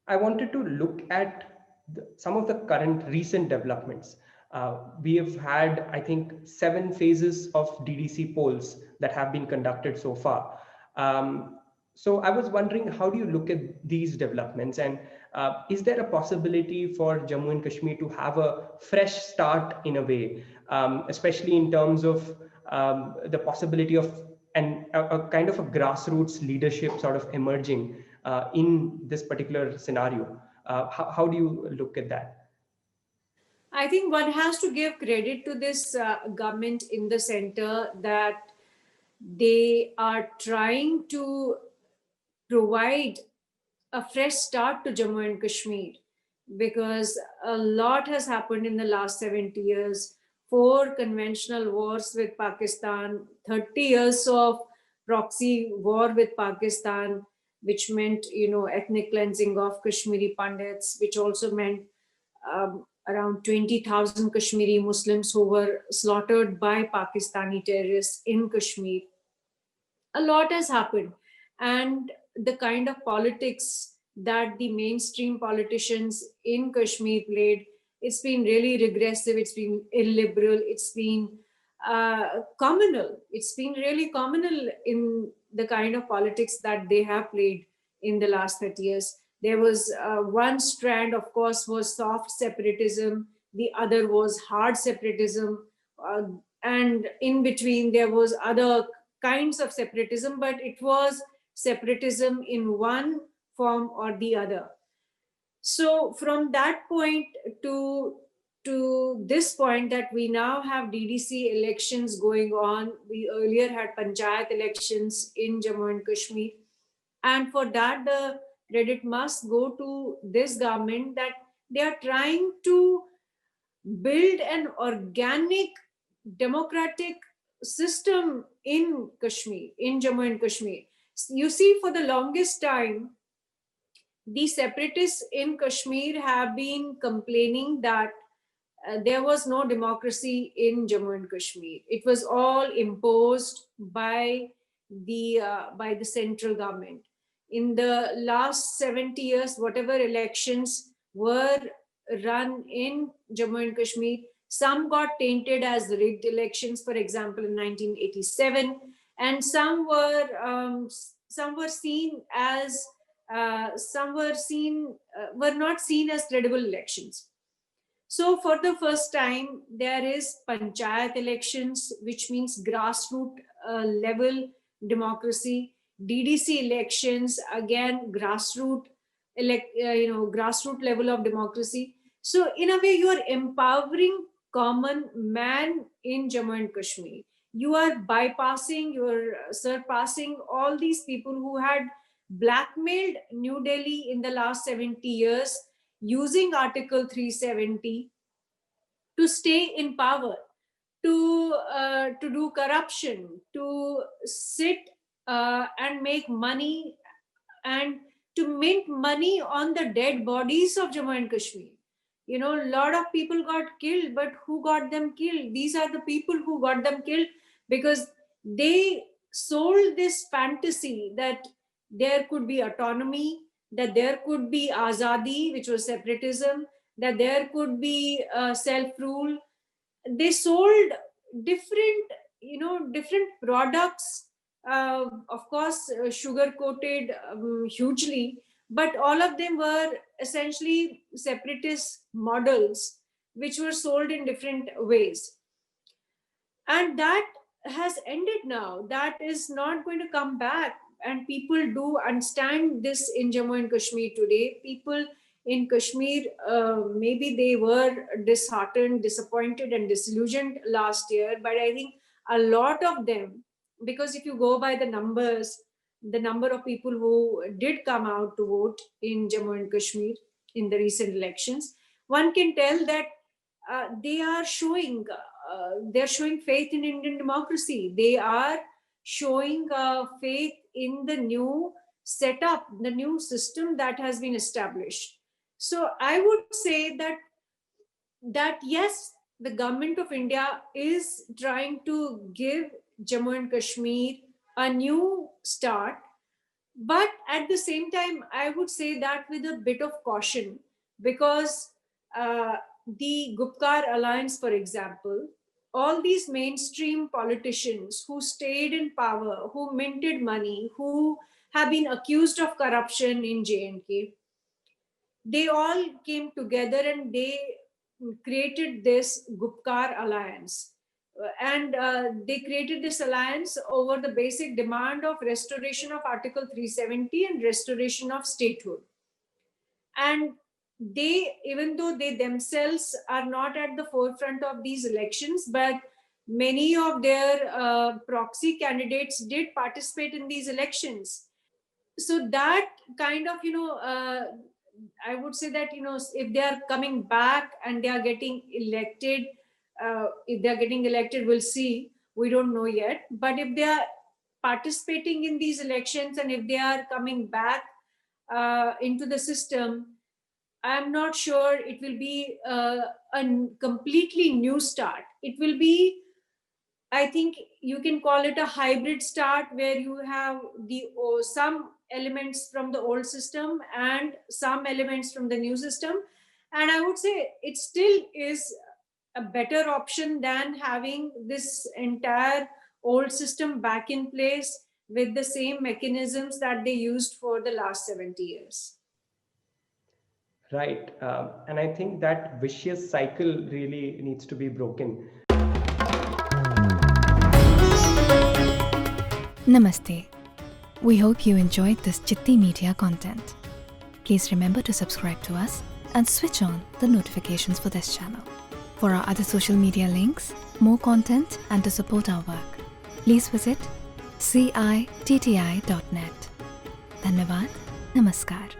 I wanted to look at some of the current recent developments. We have had, I think, 7 phases of DDC polls that have been conducted so far. So I was wondering, how do you look at these developments, and is there a possibility for Jammu and Kashmir to have a fresh start in a way, especially in terms of the possibility of a kind of a grassroots leadership sort of emerging in this particular scenario? How do you look at that? I think one has to give credit to this government in the center that they are trying to provide a fresh start to Jammu and Kashmir, because a lot has happened in the last 70 years. 4 conventional wars with Pakistan, 30 years of proxy war with Pakistan, which meant, ethnic cleansing of Kashmiri Pandits, which also meant around 20,000 Kashmiri Muslims who were slaughtered by Pakistani terrorists in Kashmir. A lot has happened. And the kind of politics that the mainstream politicians in Kashmir played, it's been really regressive, it's been illiberal, it's been communal. It's been really communal in the kind of politics that they have played in the last 30 years. There was one strand, of course, was soft separatism, the other was hard separatism, uh, and in between there was other kinds of separatism, but it was separatism in one form or the other. So from that point to this point that we now have DDC elections going on, we earlier had panchayat elections in Jammu and Kashmir, and for that the credit must go to this government, that they are trying to build an organic democratic system in Kashmir, in Jammu and Kashmir. You see, for the longest time, the separatists in Kashmir have been complaining that there was no democracy in Jammu and Kashmir. It was all imposed by the central government. In the last 70 years, whatever elections were run in Jammu and Kashmir, some got tainted as rigged elections, for example, in 1987, and some were seen as were not seen as credible elections. So, for the first time, there is panchayat elections, which means grassroots level democracy. DDC elections, again, grassroots level of democracy. So, in a way, you are empowering common man in Jammu and Kashmir. You are bypassing, you are surpassing all these people who had blackmailed New Delhi in the last 70 years using Article 370 to stay in power, to do corruption, to sit and make money, and to mint money on the dead bodies of Jammu and Kashmir. A lot of people got killed, but who got them killed? These are the people who got them killed because they sold this fantasy that there could be autonomy, that there could be azadi, which was separatism, that there could be self rule. They sold different different products, of course sugar coated hugely, but all of them were essentially separatist models which were sold in different ways, and that has ended now. That is not going to come back, and people do understand this in Jammu and Kashmir today. People in Kashmir, maybe they were disheartened, disappointed and disillusioned last year, but I think a lot of them, because if you go by the numbers, the number of people who did come out to vote in Jammu and Kashmir in the recent elections, one can tell that they're showing faith in Indian democracy. They are showing faith in the new setup, the new system that has been established. So I would say that yes, the government of India is trying to give Jammu and Kashmir a new start, But at the same time, I would say that with a bit of caution, because the Gupkar Alliance, for example, all these mainstream politicians who stayed in power, who minted money, who have been accused of corruption in J&K, they all came together and they created this Gupkar Alliance. And they created this alliance over the basic demand of restoration of Article 370 and restoration of statehood. And they, even though they themselves are not at the forefront of these elections, but many of their proxy candidates did participate in these elections. So that kind of, I would say that, if they are coming back and they are getting elected, if they are getting elected, we'll see. We don't know yet. But if they are participating in these elections and if they are coming back into the system, I'm not sure it will be a completely new start. It will be, I think you can call it a hybrid start, where you have some elements from the old system and some elements from the new system. And I would say it still is a better option than having this entire old system back in place with the same mechanisms that they used for the last 70 years. Right. And I think that vicious cycle really needs to be broken. Namaste. We hope you enjoyed this Chitti Media content. Please remember to subscribe to us and switch on the notifications for this channel. For our other social media links, more content, and to support our work, please visit citti.net. Dhanyavad. Namaskar.